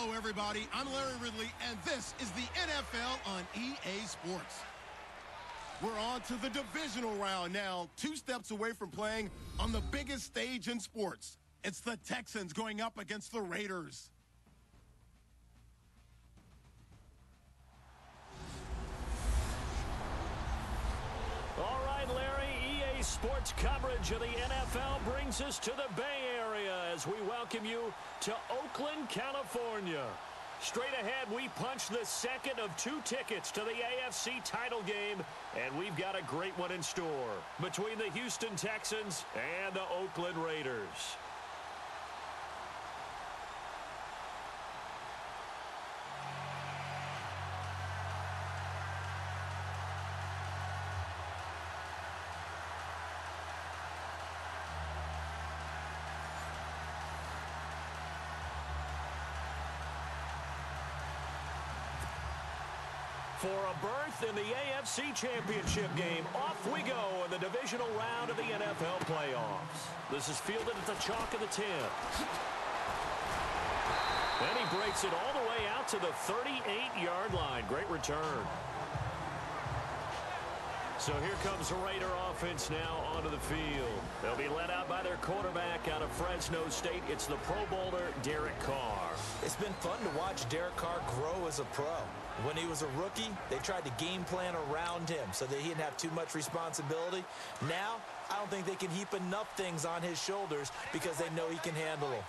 Hello, everybody. I'm Larry Ridley, and this is the NFL on EA Sports. We're on to the divisional round now, 2 steps away from playing on the biggest stage in sports. It's the Texans going up against the Raiders. All right, Larry, EA Sports coverage of the NFL brings us to the Bay Area as we welcome you to Oakland, California. Straight ahead, we punch the second of 2 tickets to the AFC title game, and we've got a great one in store between the Houston Texans and the Oakland Raiders. For a berth in the AFC Championship game, off we go in the divisional round of the NFL playoffs. This is fielded at the chalk of the 10. And he breaks it all the way out to the 38-yard line. Great return. So here comes the Raider offense now onto the field. They'll be led out by their quarterback out of Fresno State. It's the Pro Bowler, Derek Carr. It's been fun to watch Derek Carr grow as a pro. When he was a rookie, they tried to game plan around him so that he didn't have too much responsibility. Now, I don't think they can heap enough things on his shoulders because they know he can handle them.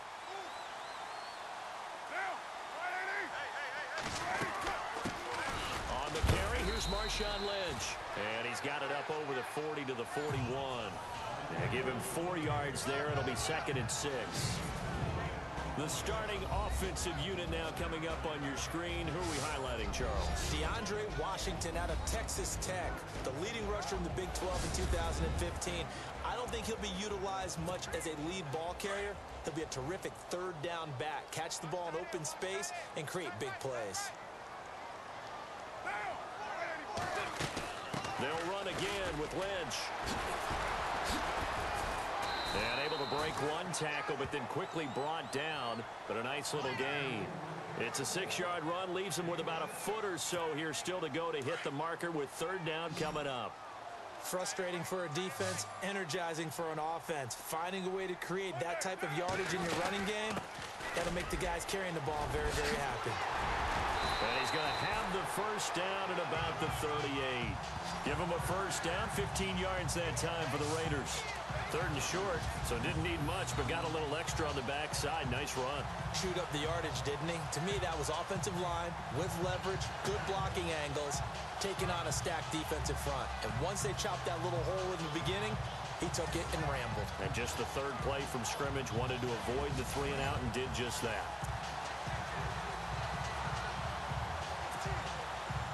On the carry, here's Marshawn Lynch. And he's got it up over the 40 to the 41. They give him 4 yards there. It'll be 2nd and 6. The starting offensive unit now coming up on your screen. Who are we highlighting, Charles? DeAndre Washington out of Texas Tech, the leading rusher in the Big 12 in 2015. I don't think he'll be utilized much as a lead ball carrier. He'll be a terrific 3rd down back. Catch the ball in open space and create big plays. They'll run again with Lynch. And able to break 1 tackle, but then quickly brought down. But a nice little gain. It's a 6-yard run, leaves him with about a foot or so here still to go to hit the marker with 3rd down coming up. Frustrating for a defense, energizing for an offense. Finding a way to create that type of yardage in your running game, that'll make the guys carrying the ball very, very happy. And he's going to have the 1st down at about the 38. Give him a 1st down, 15 yards that time for the Raiders. 3rd and short, so didn't need much, but got a little extra on the backside. Nice run. Chewed up the yardage, didn't he? To me, that was offensive line with leverage, good blocking angles, taking on a stacked defensive front. And once they chopped that little hole in the beginning, he took it and rambled. And just the 3rd play from scrimmage, wanted to avoid the 3 and out and did just that.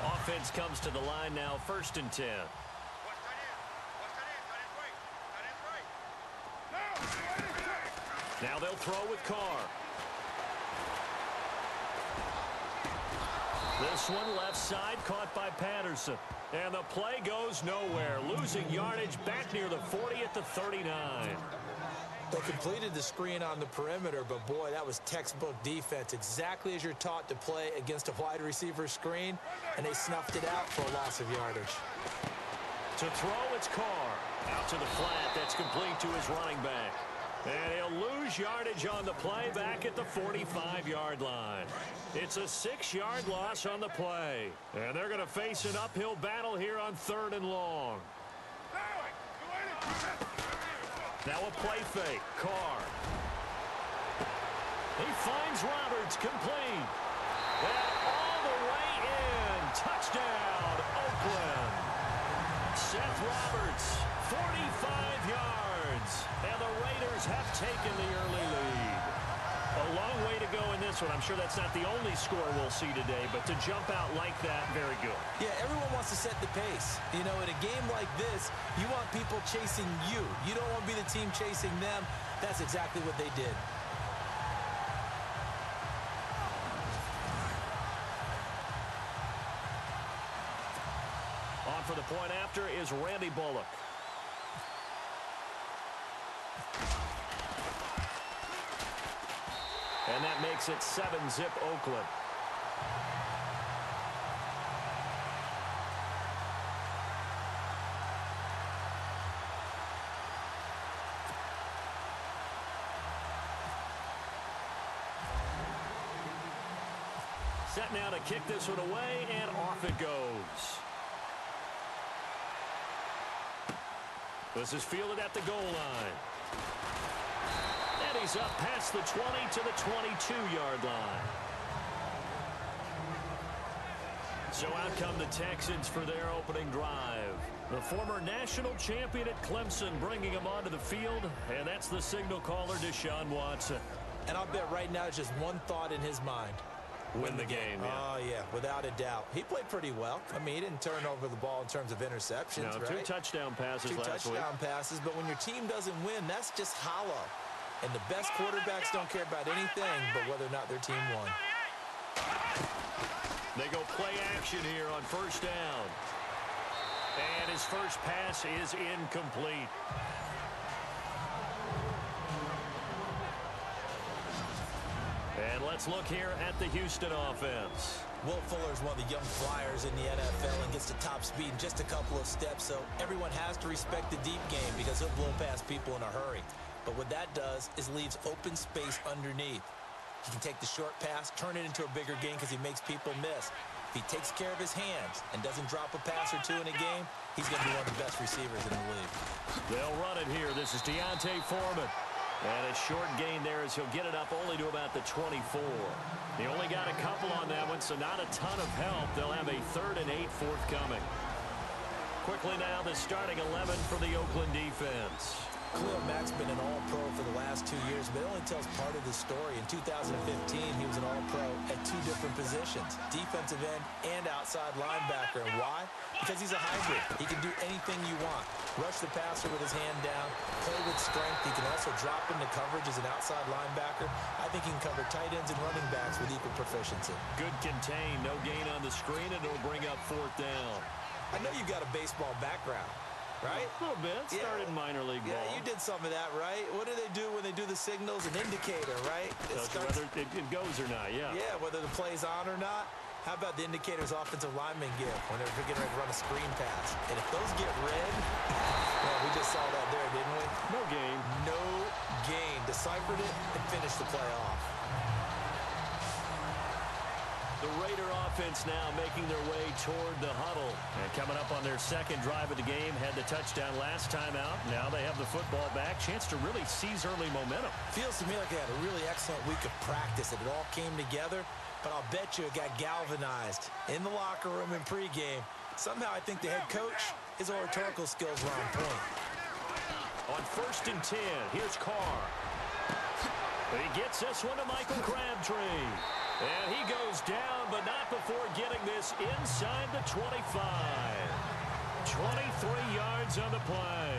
Offense comes to the line now, 1st and 10. Now they'll throw with Carr. This one left side caught by Patterson. And the play goes nowhere. Losing yardage back near the 40 at the 39. They completed the screen on the perimeter, but boy, that was textbook defense. Exactly as you're taught to play against a wide receiver screen, and they snuffed it out for a loss of yardage. To throw, it's Carr. Out to the flat, that's complete to his running back. And he'll lose yardage on the play back at the 45-yard line. It's a 6-yard loss on the play. And they're going to face an uphill battle here on 3rd and long. Now a play fake. Carr. He finds Roberts, complete. And all the way in. Touchdown, Oakland. Seth Roberts, 45 yards. And the Raiders have taken the early lead. A long way to go in this one. I'm sure that's not the only score we'll see today, but to jump out like that, very good. Yeah, everyone wants to set the pace. You know, in a game like this, you want people chasing you. You don't want to be the team chasing them. That's exactly what they did. On for the point after is Randy Bullock. And that makes it 7-zip Oakland. Set now to kick this one away, and off it goes. This is fielded at the goal line. And he's up past the 20 to the 22-yard line. So out come the Texans for their opening drive. The former national champion at Clemson bringing him onto the field, and that's the signal caller, Deshaun Watson. And I'll bet right now it's just one thought in his mind. Win the game, yeah. Oh, yeah, without a doubt. He played pretty well. I mean, he didn't turn over the ball in terms of interceptions, no, right? 2 touchdown passes last week. 2 touchdown passes, but when your team doesn't win, that's just hollow. And the best quarterbacks don't care about anything but whether or not their team won. They go play action here on first down. And his first pass is incomplete. And let's look here at the Houston offense. Will Fuller is one of the young flyers in the NFL and gets to top speed in just a couple of steps, so everyone has to respect the deep game because he'll blow past people in a hurry. But what that does is leaves open space underneath. He can take the short pass, turn it into a bigger gain because he makes people miss. If he takes care of his hands and doesn't drop a pass or 2 in a game, he's going to be one of the best receivers in the league. They'll run it here. This is Deontay Foreman. And a short gain there as he'll get it up only to about the 24. He only got a couple on that one, so not a ton of help. They'll have a 3rd and 8 forthcoming. Quickly now, the starting 11 for the Oakland defense. Khalil Mack's been an all-pro for the last 2 years, but it only tells part of the story. In 2015, he was an all-pro at 2 different positions, defensive end and outside linebacker. And why? Because he's a hybrid. He can do anything you want. Rush the passer with his hand down, play with strength. He can also drop into coverage as an outside linebacker. I think he can cover tight ends and running backs with equal proficiency. Good contain, no gain on the screen, and it'll bring up 4th down. I know you've got a baseball background. Right? A little bit. Started in minor league ball. Yeah, you did some of that, right? What do they do when they do the signals? An indicator, right? Whether it goes or not, yeah. Yeah, whether the play's on or not. How about the indicators offensive linemen give when they're getting ready to run a screen pass? And if those get red, well, we just saw that there, didn't we? No gain. No gain. Deciphered it and finished the play off. The Raider offense now making their way toward the huddle. And coming up on their 2nd drive of the game, had the touchdown last time out. Now they have the football back. Chance to really seize early momentum. Feels to me like they had a really excellent week of practice. It all came together, but I'll bet you it got galvanized in the locker room in pregame. Somehow I think the head coach, his oratorical skills were on point. On 1st and 10, here's Carr. He gets this one to Michael Crabtree. And he goes down, but not before getting this inside the 25. 23 yards on the play.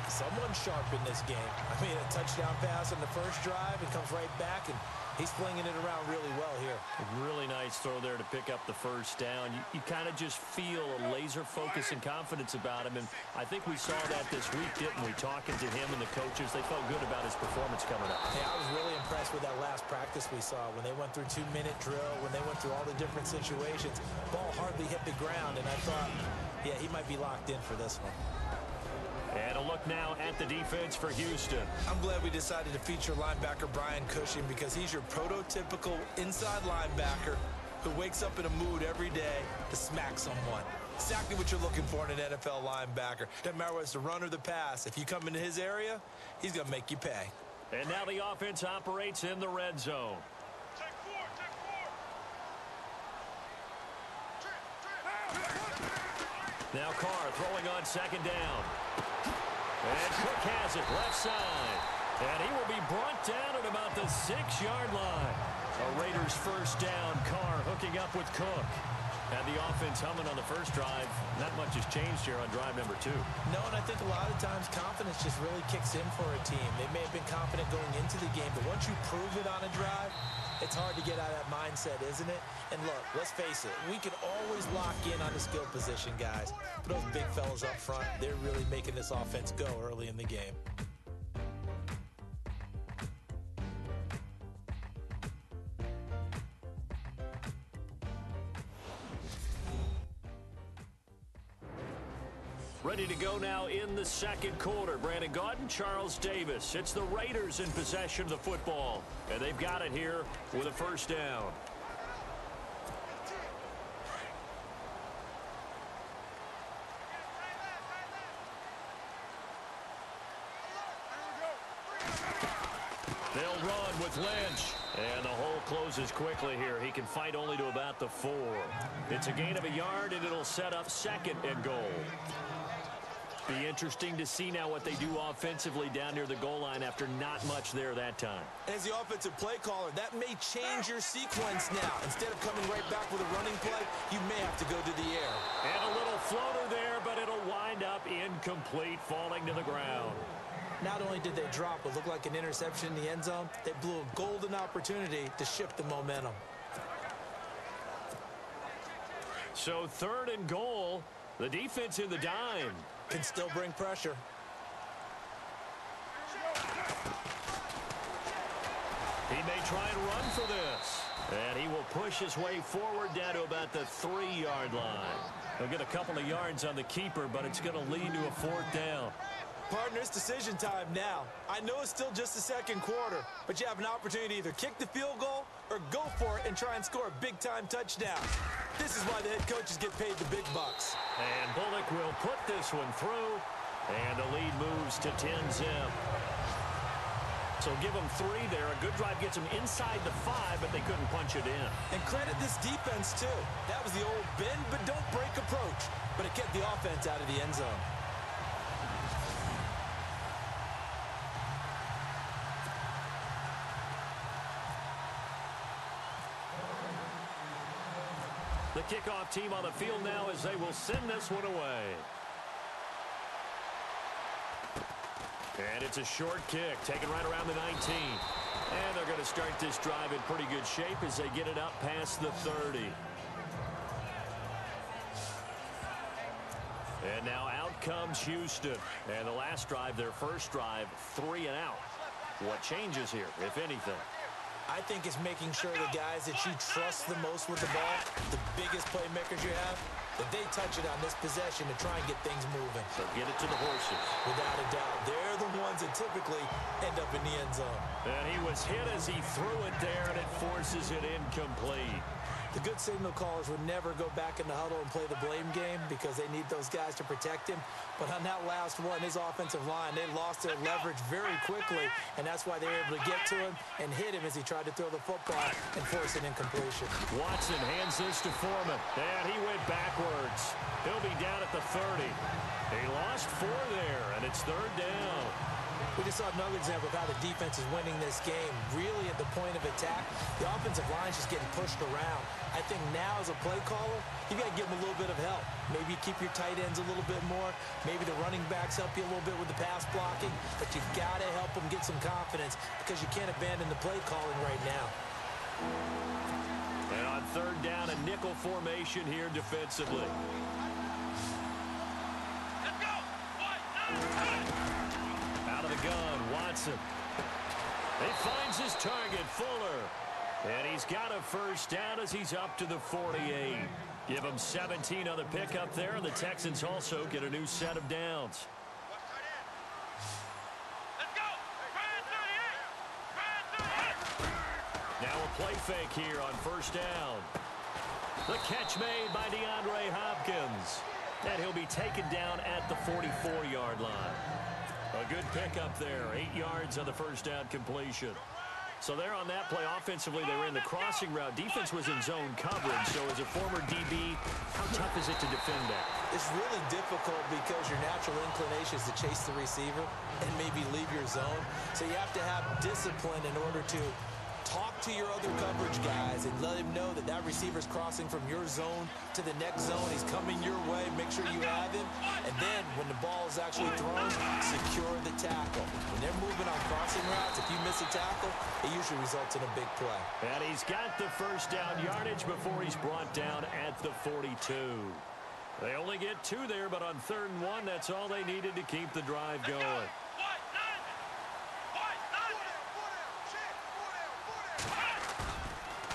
Someone sharp in this game. I mean, a touchdown pass on the first drive and comes right back, and he's flinging it around really well here. A really nice throw there to pick up the first down. You kind of just feel a laser focus and confidence about him, and I think we saw that this week, didn't we? Talking to him and the coaches, they felt good about his performance coming up. Hey, I was really impressed with that last practice we saw when they went through 2-minute drill, when they went through all the different situations. Ball hardly hit the ground, and I thought, yeah, he might be locked in for this one. And a look now at the defense for Houston. I'm glad we decided to feature linebacker Brian Cushing because he's your prototypical inside linebacker who wakes up in a mood every day to smack someone. Exactly what you're looking for in an NFL linebacker. Doesn't matter whether it's the run or the pass. If you come into his area, he's going to make you pay. And now the offense operates in the red zone. Now Carr throwing on 2nd down. And Cook has it left side. And he will be brought down at about the 6-yard line. A Raiders first down. Carr hooking up with Cook. And the offense humming on the first drive. Not much has changed here on drive number 2. No, and I think a lot of times confidence just really kicks in for a team. They may have been confident going into the game, but once you prove it on a drive, it's hard to get out of that mindset, isn't it? And look, let's face it, we can always lock in on the skill position, guys. But those big fellas up front, they're really making this offense go early in the game. Ready to go now in the second quarter. Brandon Gaudin, Charles Davis. It's the Raiders in possession of the football. And they've got it here with a first down. They'll run with Lynch. And the hole closes quickly here. He can fight only to about the 4. It's a gain of a yard, and it'll set up second and goal. Be interesting to see now what they do offensively down near the goal line after not much there that time. As the offensive play caller, that may change your sequence now. Instead of coming right back with a running play, you may have to go to the air. And a little floater there, but it'll wind up incomplete, falling to the ground. Not only did they drop what looked like an interception in the end zone, they blew a golden opportunity to shift the momentum. So third and goal, the defense in the dime. Can still bring pressure. He may try and run for this. And he will push his way forward down to about the 3-yard line. He'll get a couple of yards on the keeper, but it's going to lead to a 4th down. Partner, it's decision time now. I know it's still just the second quarter, but you have an opportunity to either kick the field goal or go for it and try and score a big-time touchdown. This is why the head coaches get paid the big bucks. And Bullock will put this one through, and the lead moves to 10-zip. So give them 3 there. A good drive gets them inside the 5, but they couldn't punch it in. And credit this defense, too. That was the old bend but don't break approach, but it kept the offense out of the end zone. The kickoff team on the field now as they will send this one away. And it's a short kick, taken right around the 19. And they're going to start this drive in pretty good shape as they get it up past the 30. And now out comes Houston. And the last drive, their first drive, 3 and out. What changes here, if anything? I think it's making sure the guys that you trust the most with the ball, the biggest playmakers you have, that they touch it on this possession to try and get things moving. So get it to the horses. Without a doubt. They're the ones that typically end up in the end zone. And he was hit as he threw it there, and it forces it incomplete. The good signal callers would never go back in the huddle and play the blame game because they need those guys to protect him. But on that last one, his offensive line, they lost their leverage very quickly, and that's why they were able to get to him and hit him as he tried to throw the football and force an incompletion. Watson hands this to Foreman, and he went backwards. He'll be down at the 30. He lost 4 there, and it's 3rd down. We just saw another example of how the defense is winning this game. Really at the point of attack, the offensive line is just getting pushed around. I think now as a play caller, you got to give them a little bit of help. Maybe you keep your tight ends a little bit more. Maybe the running backs help you a little bit with the pass blocking. But you've got to help them get some confidence because you can't abandon the play calling right now. And on 3rd down, a nickel formation here defensively. Let's go! Out of the gun, Watson. He finds his target, Fuller. And he's got a first down as he's up to the 48. Give him 17 on the pickup there, and the Texans also get a new set of downs. Let's go! Now a play fake here on first down. The catch made by DeAndre Hopkins. And he'll be taken down at the 44-yard line. A good pickup there, 8 yards on the first down completion. So there on that play, offensively, they were in the crossing route. Defense was in zone coverage. So as a former DB, how tough is it to defend that? It's really difficult because your natural inclination is to chase the receiver and maybe leave your zone. So you have to have discipline in order to talk to your other coverage guys and let him know that that receiver's crossing from your zone to the next zone. He's coming your way. Make sure you have him. And then when the ball is actually thrown, secure the tackle. When they're moving on crossing routes, if you miss a tackle, it usually results in a big play. And he's got the first down yardage before he's brought down at the 42. They only get 2 there, but on 3rd and 1, that's all they needed to keep the drive going.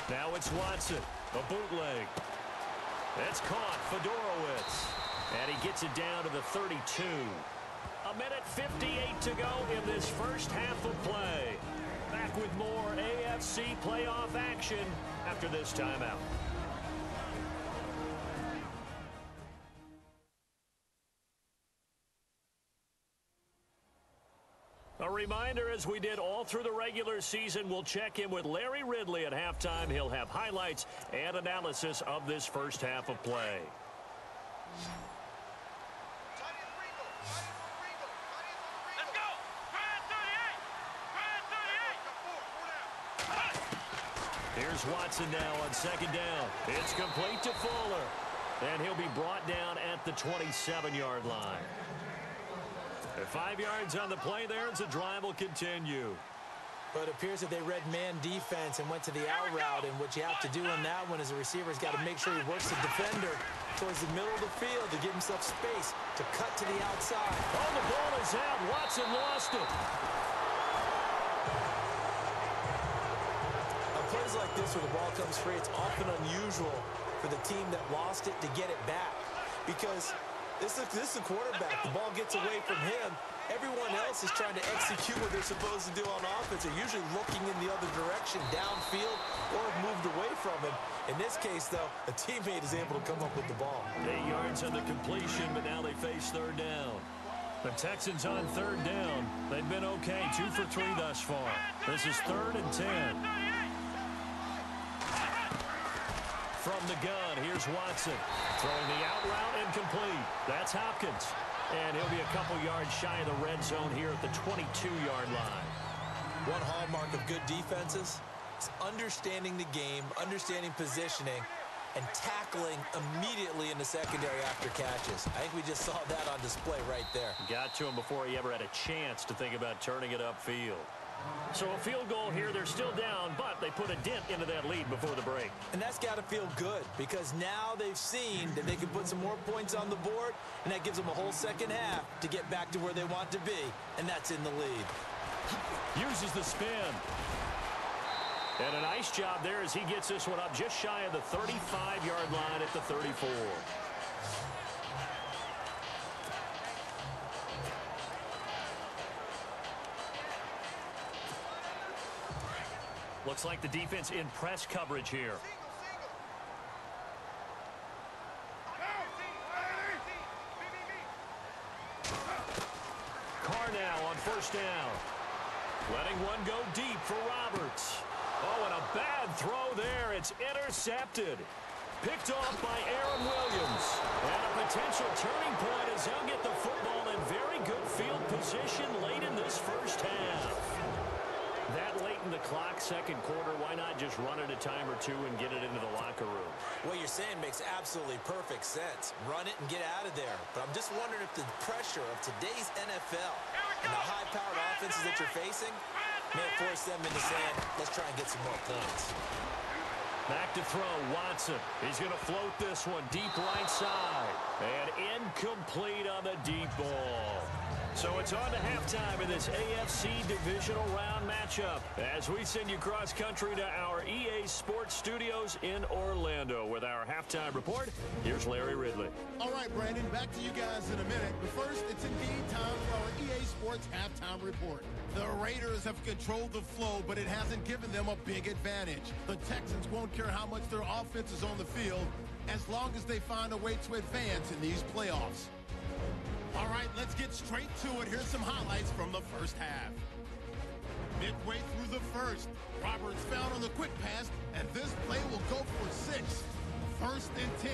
Now it's Watson, a bootleg. It's caught, Fedorowicz. And he gets it down to the 32. A minute 58 to go in this first half of play. Back with more AFC playoff action after this timeout. A reminder, as we did all through the regular season, we'll check in with Larry Ridley at halftime. He'll have highlights and analysis of this first half of play. Here's Watson now on second down. It's complete to Fuller. And he'll be brought down at the 27-yard line. 5 yards on the play there as the drive will continue. But it appears that they read man defense and went to the out route. And what you have to do on that one is a receiver's got to make sure he works the defender towards the middle of the field to give himself space to cut to the outside. Oh, the ball is out. Watson lost it. On plays like this where the ball comes free, it's often unusual for the team that lost it to get it back. Because this is a quarterback. The ball gets away from him. Everyone else is trying to execute what they're supposed to do on offense. They're usually looking in the other direction, downfield, or have moved away from him. In this case, though, a teammate is able to come up with the ball. 8 yards on the completion, but now they face third down. The Texans on third down. They've been okay, 2 for 3 thus far. This is 3rd and 10. From the gun, here's Watson. Throwing the out route incomplete. That's Hopkins. And he'll be a couple yards shy of the red zone here at the 22-yard line. One hallmark of good defenses is understanding the game, understanding positioning, and tackling immediately in the secondary after catches. I think we just saw that on display right there. Got to him before he ever had a chance to think about turning it upfield. So a field goal here, they're still down, but they put a dent into that lead before the break. And that's got to feel good because now they've seen that they can put some more points on the board, and that gives them a whole second half to get back to where they want to be, and that's in the lead. Uses the spin. And a nice job there as he gets this one up just shy of the 35-yard line at the 34. Looks like the defense in press coverage here. Carr now on first down. Letting one go deep for Roberts. Oh, and a bad throw there. It's intercepted. Picked off by Aaron Williams. And a potential turning point as he'll get the football in very good field position late in this first half. That late in the clock, second quarter, why not just run it a time or two and get it into the locker room? What you're saying makes absolutely perfect sense. Run it and get out of there. But I'm just wondering if the pressure of today's NFL and the high-powered offenses that you're facing may force them into saying, let's try and get some more points. Back to throw, Watson. He's going to float this one deep right side. And incomplete on the deep ball. So it's on to halftime in this AFC divisional round matchup as we send you cross-country to our EA Sports Studios in Orlando with our halftime report. Here's Larry Ridley. All right, Brandon, back to you guys in a minute. But first, it's indeed time for our EA Sports halftime report. The Raiders have controlled the flow, but it hasn't given them a big advantage. The Texans won't care how much their offense is on the field as long as they find a way to advance in these playoffs. All right, let's get straight to it. Here's some highlights from the first half. Midway through the first, Roberts found on the quick pass, and this play will go for 6. 1st and 10,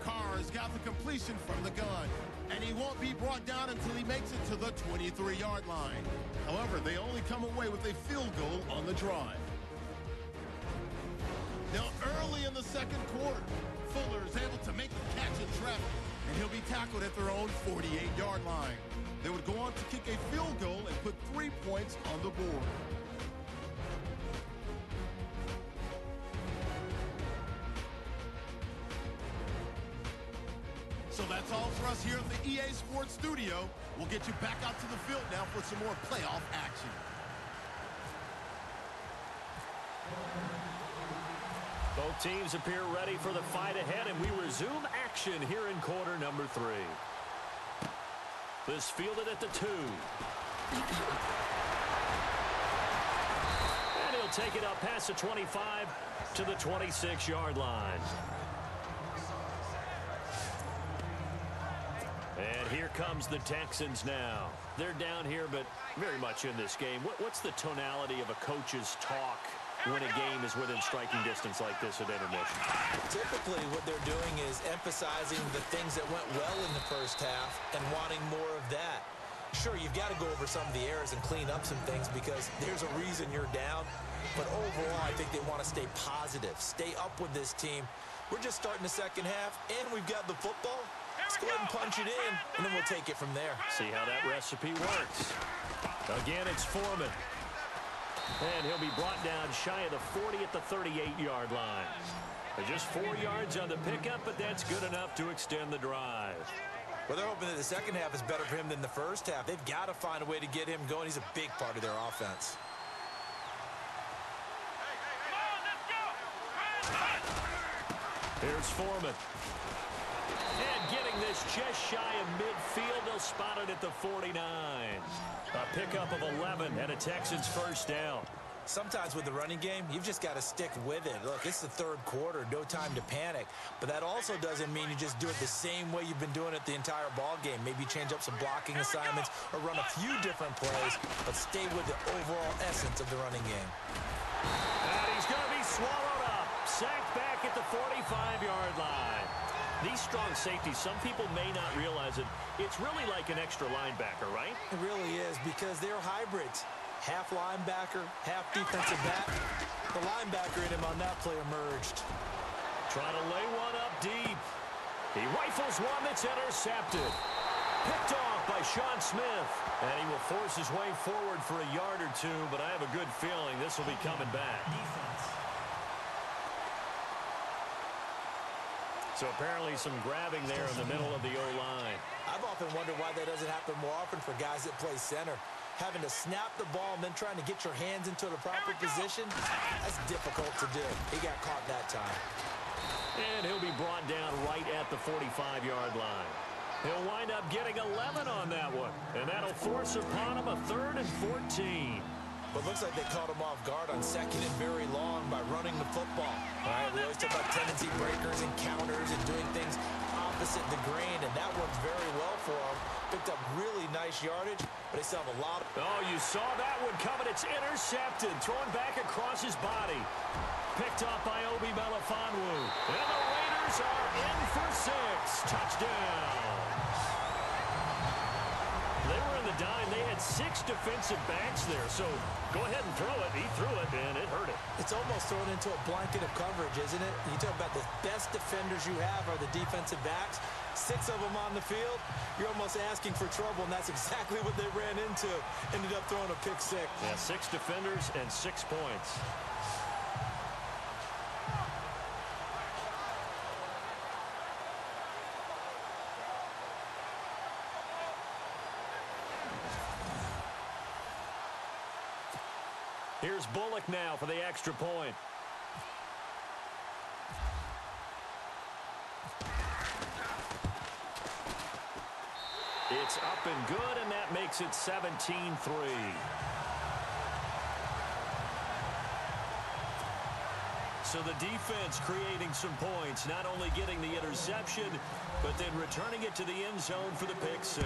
Carr's got the completion from the gun, and he won't be brought down until he makes it to the 23-yard line. However, they only come away with a field goal on the drive. Now, early in the second quarter, Fuller is able to make the catch in traffic, and he'll be tackled at their own 48-yard line. They would go on to kick a field goal and put 3 points on the board. So that's all for us here at the EA Sports Studio. We'll get you back out to the field now for some more playoff action. Both teams appear ready for the fight ahead, and we resume action here in quarter number 3. This fielded at the 2. And he'll take it up past the 25 to the 26-yard line. And here comes the Texans now. They're down here, but very much in this game. What's the tonality of a coach's talk when a game is within striking distance like this at intermission? Typically, what they're doing is emphasizing the things that went well in the first half and wanting more of that. Sure, you've got to go over some of the errors and clean up some things because there's a reason you're down. But overall, I think they want to stay positive, stay up with this team. We're just starting the second half, and we've got the football. Let's go ahead and punch it in, and then we'll take it from there. See how that recipe works. Again, it's Foreman. And he'll be brought down shy of the 40 at the 38-yard line. Just 4 yards on the pickup, but that's good enough to extend the drive. Well, they're hoping that the second half is better for him than the first half. They've got to find a way to get him going. He's a big part of their offense. Here's Foreman. And getting this just shy of midfield, they'll spot it at the 49. A pickup of 11 and a Texans first down. Sometimes with the running game, you've just got to stick with it. Look, it's the third quarter, no time to panic. But that also doesn't mean you just do it the same way you've been doing it the entire ball game. Maybe change up some blocking assignments or run a few different plays, but stay with the overall essence of the running game. And he's going to be swallowed up. Sacked back at the 45-yard line. These strong safeties, some people may not realize it. It's really like an extra linebacker, right? It really is because they're hybrids. Half linebacker, half defensive back. The linebacker in him on that play emerged. Trying to lay one up deep. He rifles one that's intercepted. Picked off by Sean Smith. And he will force his way forward for a yard or two, but I have a good feeling this will be coming back. So apparently some grabbing there in the middle of the O-line. I've often wondered why that doesn't happen more often for guys that play center. Having to snap the ball and then trying to get your hands into the proper position, that's difficult to do. He got caught that time. And he'll be brought down right at the 45-yard line. He'll wind up getting 11 on that one. And that'll force upon him a 3rd and 14. But looks like they caught him off guard on 2nd and very long by running the football. All right, we always talk about tendency breakers and counters and doing things opposite the grain, and that worked very well for him. Picked up really nice yardage, but they still have a lot of... Oh, you saw that one coming. It's intercepted. Thrown back across his body. Picked off by Obi Melifonwu. And the Raiders are in for 6. Touchdown. They were in the dime. They had 6 defensive backs there. So go ahead and throw it. He threw it, and it hurt it. It's almost thrown into a blanket of coverage, isn't it? You talk about the best defenders you have are the defensive backs. 6 of them on the field. You're almost asking for trouble, and that's exactly what they ran into. Ended up throwing a pick 6. Yeah, 6 defenders and 6 points. Here's Bullock now for the extra point. It's up and good, and that makes it 17-3. So the defense creating some points, not only getting the interception, but then returning it to the end zone for the pick 6.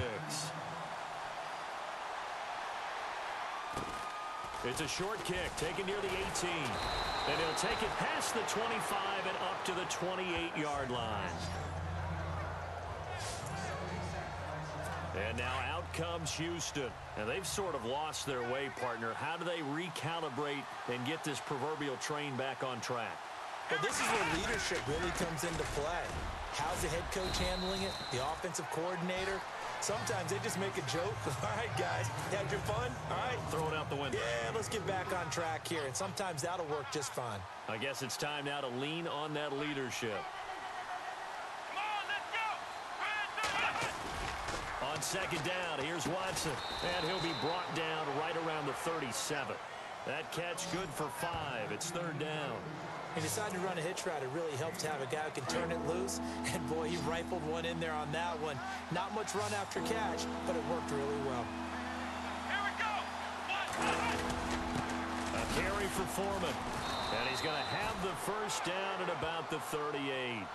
It's a short kick taken near the 18. And he'll take it past the 25 and up to the 28-yard line. And now out comes Houston. And they've sort of lost their way, partner. How do they recalibrate and get this proverbial train back on track? Well, this is where leadership really comes into play. How's the head coach handling it? The offensive coordinator? Sometimes they just make a joke. All right, guys, you had your fun? All right. Throw it out the window. Yeah, let's get back on track here. And sometimes that'll work just fine. I guess it's time now to lean on that leadership. Come on, let's go. On 2nd down, here's Watson. And he'll be brought down right around the 37. That catch good for 5. It's 3rd down. He decided to run a hitch route. It really helped to have a guy who can turn it loose. And, boy, he rifled one in there on that one. Not much run after catch, but it worked really well. Here we go. A carry for Foreman. And he's going to have the first down at about the 38.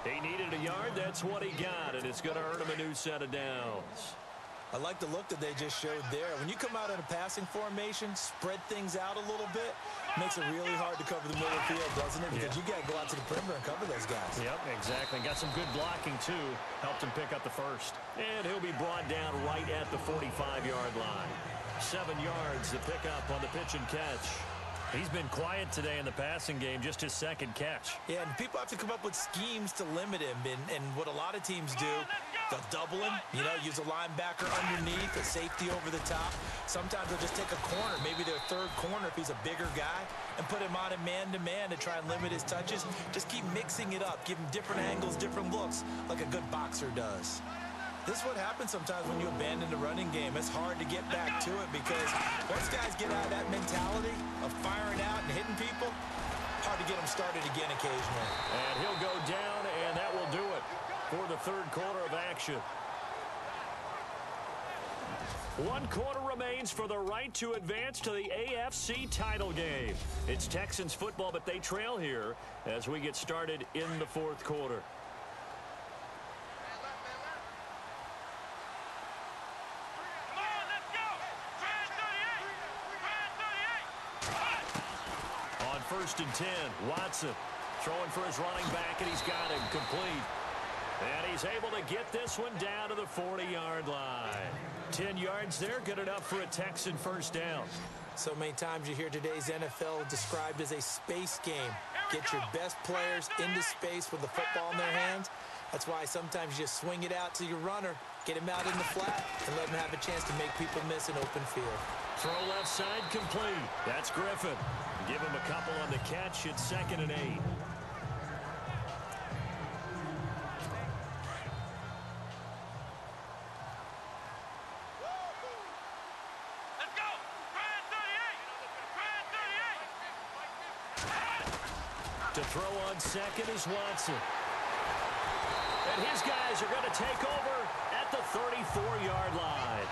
He needed a yard. That's what he got, and it's going to earn him a new set of downs. I like the look that they just showed there. When you come out in a passing formation, spread things out a little bit, makes it really hard to cover the middle of the field, doesn't it? Because you got to go out to the perimeter and cover those guys. Yep, exactly. Got some good blocking, too. Helped him pick up the first. And he'll be brought down right at the 45-yard line. 7 yards to pick up on the pitch and catch. He's been quiet today in the passing game, just his second catch. Yeah, and people have to come up with schemes to limit him. And what a lot of teams do, they'll double him, use a linebacker underneath, a safety over the top. Sometimes they'll just take a corner, maybe their third corner if he's a bigger guy, and put him on a man-to-man to try and limit his touches. Just keep mixing it up, give him different angles, different looks, like a good boxer does. This is what happens sometimes when you abandon the running game. It's hard to get back to it because once guys get out of that mentality of firing out and hitting people, hard to get them started again occasionally. And he'll go down, and that will do it for the third quarter of action. 1 quarter remains for the right to advance to the AFC title game. It's Texans football, but they trail here as we get started in the fourth quarter. First and 10, Watson throwing for his running back, and he's got him complete. And he's able to get this one down to the 40-yard line. 10 yards there, good enough for a Texan first down. So many times you hear today's NFL described as a space game. Get your best players into space with the football in their hands. That's why sometimes you just swing it out to your runner, get him out in the flat, and let him have a chance to make people miss an open field. Throw left side complete. That's Griffin. Give him a couple on the catch. It's 2nd and 8. Let's go. Grand 38. To throw on second is Watson. And his guys are going to take over at the 34-yard line.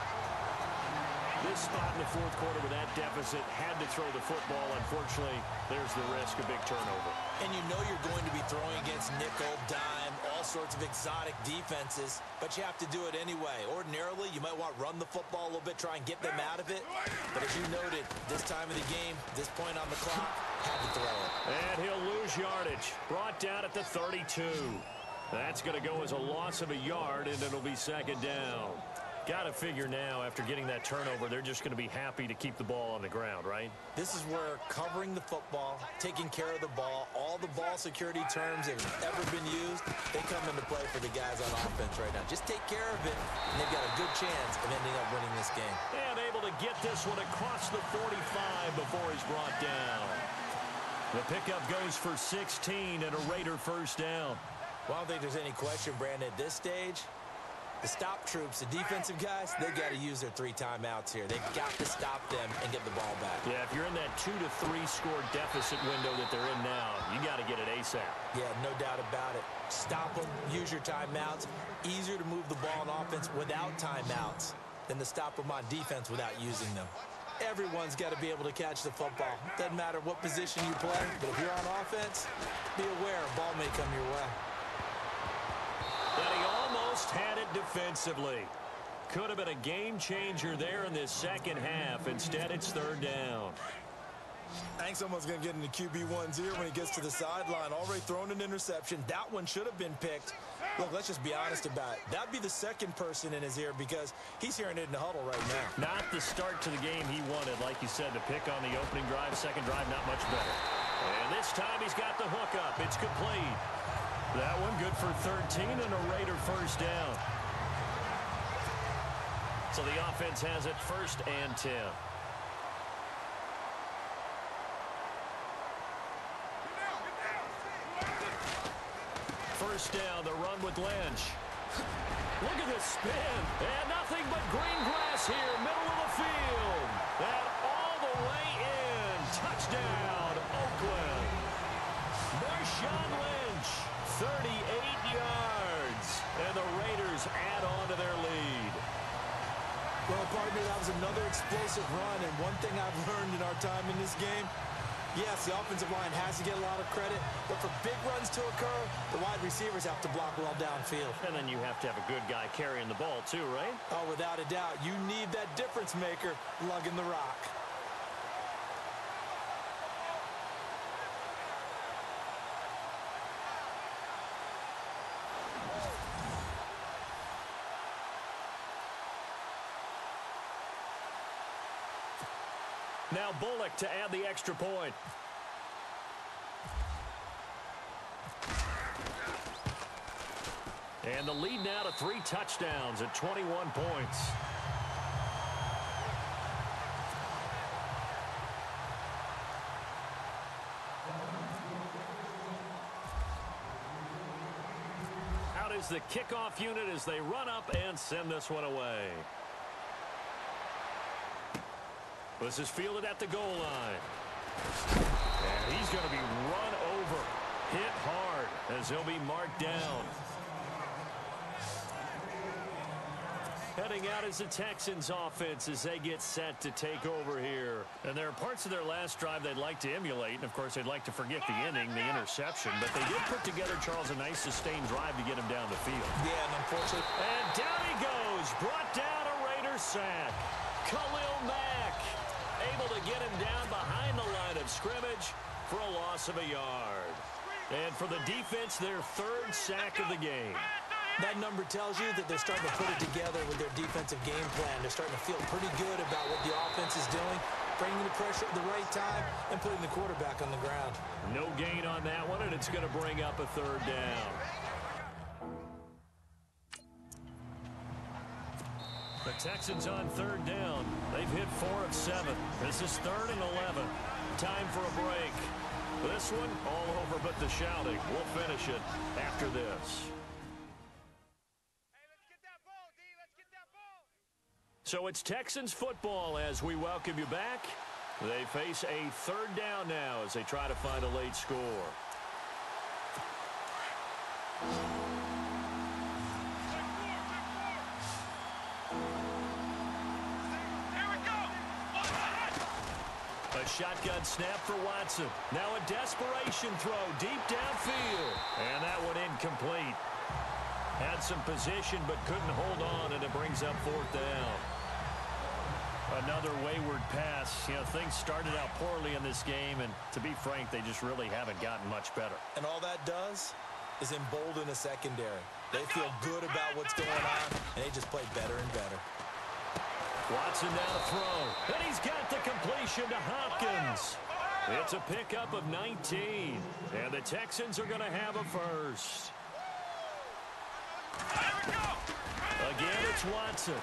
This spot in the fourth quarter with that deficit, had to throw the football. Unfortunately, there's the risk of big turnover. And you know you're going to be throwing against nickel, dime, all sorts of exotic defenses, but you have to do it anyway. Ordinarily, you might want to run the football a little bit, try and get them out of it. But as you noted, this time of the game, this point on the clock, had to throw it. And he'll lose yardage. Brought down at the 32. That's going to go as a loss of a yard, and it'll be 2nd down. Got to figure now, after getting that turnover, they're just going to be happy to keep the ball on the ground, right? This is where covering the football, taking care of the ball, all the ball security terms that have ever been used, they come into play for the guys on offense right now. Just take care of it, and they've got a good chance of ending up winning this game. And able to get this one across the 45 before he's brought down. The pickup goes for 16 and a Raider first down. Well, I don't think there's any question, Brandon, at this stage, the stop troops, the defensive guys, they got to use their 3 timeouts here. They've got to stop them and get the ball back. Yeah, if you're in that 2 to 3 score deficit window that they're in now, you got to get it ASAP. Yeah, no doubt about it. Stop them, use your timeouts. Easier to move the ball on offense without timeouts than to stop them on defense without using them. Everyone's got to be able to catch the football. Doesn't matter what position you play, but if you're on offense, be aware a ball may come your way. And he almost had it defensively. Could have been a game changer there in this second half. Instead, it's 3rd down. I think someone's going to get into QB1's ear when he gets to the sideline. Already thrown an interception. That one should have been picked. Look, let's just be honest about it. That'd be the second person in his ear because he's hearing it in the huddle right now. Not the start to the game he wanted. Like you said, the pick on the opening drive, second drive, not much better. And this time he's got the hook up. It's complete. That one good for 13 and a Raider first down. So the offense has it 1st and 10. First down, the run with Lynch. Look at this spin. And nothing but green grass here, middle of the field. And all the way in. Touchdown, Oakland. That was another explosive run, and one thing I've learned in our time in this game, yes, the offensive line has to get a lot of credit, but for big runs to occur, the wide receivers have to block well downfield. And then you have to have a good guy carrying the ball too, right? Oh, without a doubt. You need that difference maker lugging the rock. Now Bullock to add the extra point. And the lead now to 3 touchdowns at 21 points. Out is the kickoff unit as they run up and send this one away. This is fielded at the goal line. And he's going to be run over, hit hard as he'll be marked down. Heading out is the Texans offense as they get set to take over here. And there are parts of their last drive they'd like to emulate. And, of course, they'd like to forget the inning, the interception. But they did put together, Charles, a nice sustained drive to get him down the field. Yeah, and unfortunately. And down he goes. Brought down a Raider sack. Khalil Mack able to get him down behind the line of scrimmage for a loss of a yard. And for the defense, their 3rd sack of the game. That number tells you that they're starting to put it together with their defensive game plan. They're starting to feel pretty good about what the offense is doing, bringing the pressure at the right time, and putting the quarterback on the ground. No gain on that one, and it's going to bring up a 3rd down. The Texans on 3rd down. They've hit 4 of 7. This is 3rd and 11. Time for a break. This one all over but the shouting. We'll finish it after this. So it's Texans football as we welcome you back. They face a 3rd down now as they try to find a late score. A shotgun snap for Watson. Now a desperation throw deep downfield. And that one incomplete. Had some position but couldn't hold on, and it brings up 4th down. Another wayward pass. You know, things started out poorly in this game, and to be frank, they just really haven't gotten much better. And all that does is embolden a secondary. They feel good about what's going on, and they just play better and better. Watson down to throw, and he's got the completion to Hopkins. It's a pickup of 19, and the Texans are going to have a first. Again, it's Watson.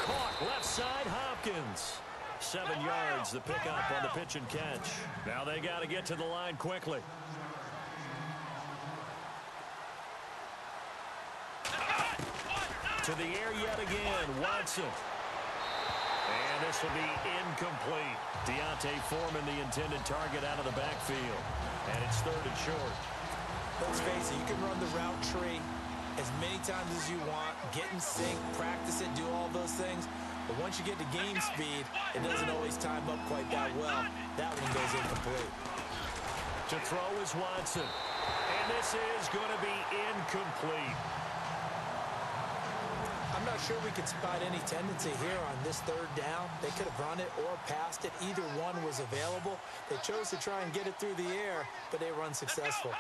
Caught left side, Hopkins. 7 yards, the pickup on the pitch and catch. Now they got to get to the line quickly. To the air yet again, Watson. And this will be incomplete. Deontay Foreman, the intended target, out of the backfield. And it's 3rd and short. Let's face it, you can run the route tree as many times as you want, get in sync, practice it, do all those things. But once you get to game speed, it doesn't always time up quite that well. That one goes incomplete. To throw is Watson. And this is going to be incomplete. I'm not sure we could spot any tendency here on this 3rd down. They could have run it or passed it. Either one was available. They chose to try and get it through the air, but they were unsuccessful.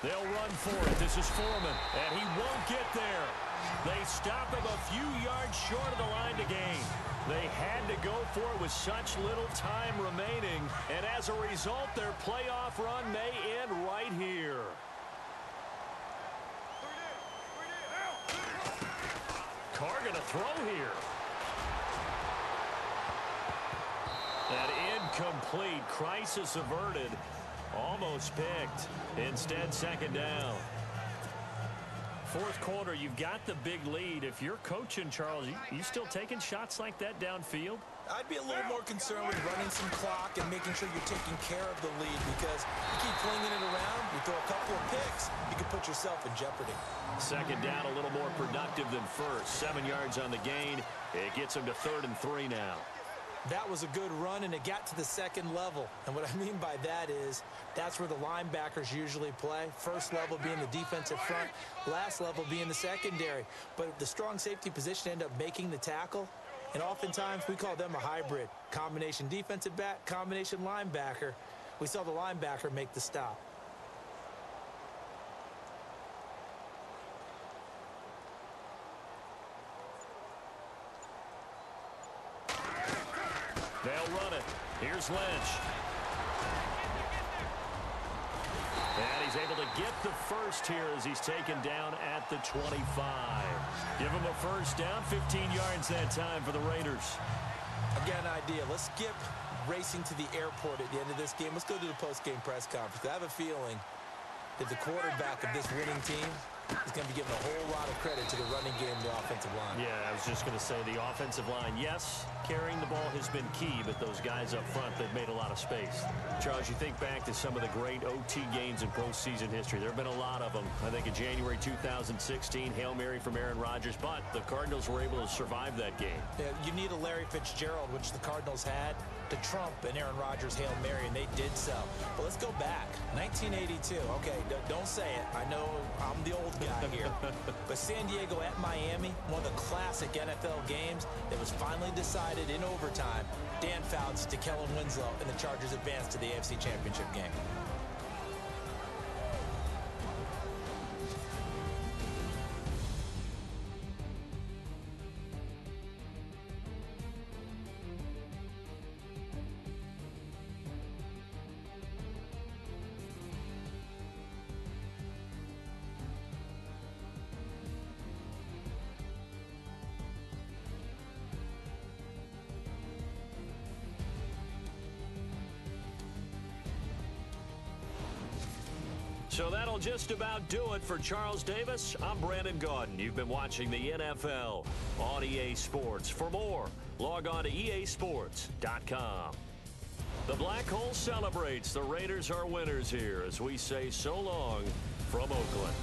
They'll run for it. This is Foreman, and he won't get there. They stop him a few yards short of the line to gain. They had to go for it with such little time remaining, and as a result, their playoff run may end right here. Carr going to throw here. And incomplete. Crisis averted. Almost picked. Instead, 2nd down. 4th quarter, you've got the big lead. If you're coaching, Charles, you still taking shots like that downfield? I'd be a little more concerned with running some clock and making sure you're taking care of the lead, because you keep flinging it around, you throw a couple of picks, you can put yourself in jeopardy. Second down, a little more productive than first. 7 yards on the gain. It gets him to 3rd and 3 now. That was a good run, and it got to the second level. And what I mean by that is that's where the linebackers usually play. First level being the defensive front, last level being the secondary. But the strong safety position ended up making the tackle, and oftentimes we call them a hybrid. Combination defensive back, combination linebacker. We saw the linebacker make the stop. They'll run it. Here's Lynch. And he's able to get the first here as he's taken down at the 25. Give him a first down, 15 yards that time for the Raiders. I've got an idea. Let's skip racing to the airport at the end of this game. Let's go to the post-game press conference. I have a feeling that the quarterback of this winning team is going to be giving a whole lot of credit to the running game and the offensive line. Yeah, I was just going to say the offensive line, yes, carrying the ball has been key, but those guys up front, they've made a lot of space. Charles, you think back to some of the great OT games in postseason history. There have been a lot of them. I think in January 2016, Hail Mary from Aaron Rodgers, but the Cardinals were able to survive that game. Yeah, you need a Larry Fitzgerald, which the Cardinals had, to trump an Aaron Rodgers Hail Mary, and they did so. But let's go back. 1982. Okay, don't say it. I know I'm the old guy here. But San Diego at Miami, one of the classic NFL games that was finally decided in overtime. Dan Fouts to Kellen Winslow, and the Chargers advanced to the AFC Championship game. So that'll just about do it for Charles Davis. I'm Brandon Gaudin. You've been watching the NFL on EA Sports. For more, log on to easports.com. The Black Hole celebrates. The Raiders are winners here as we say so long from Oakland.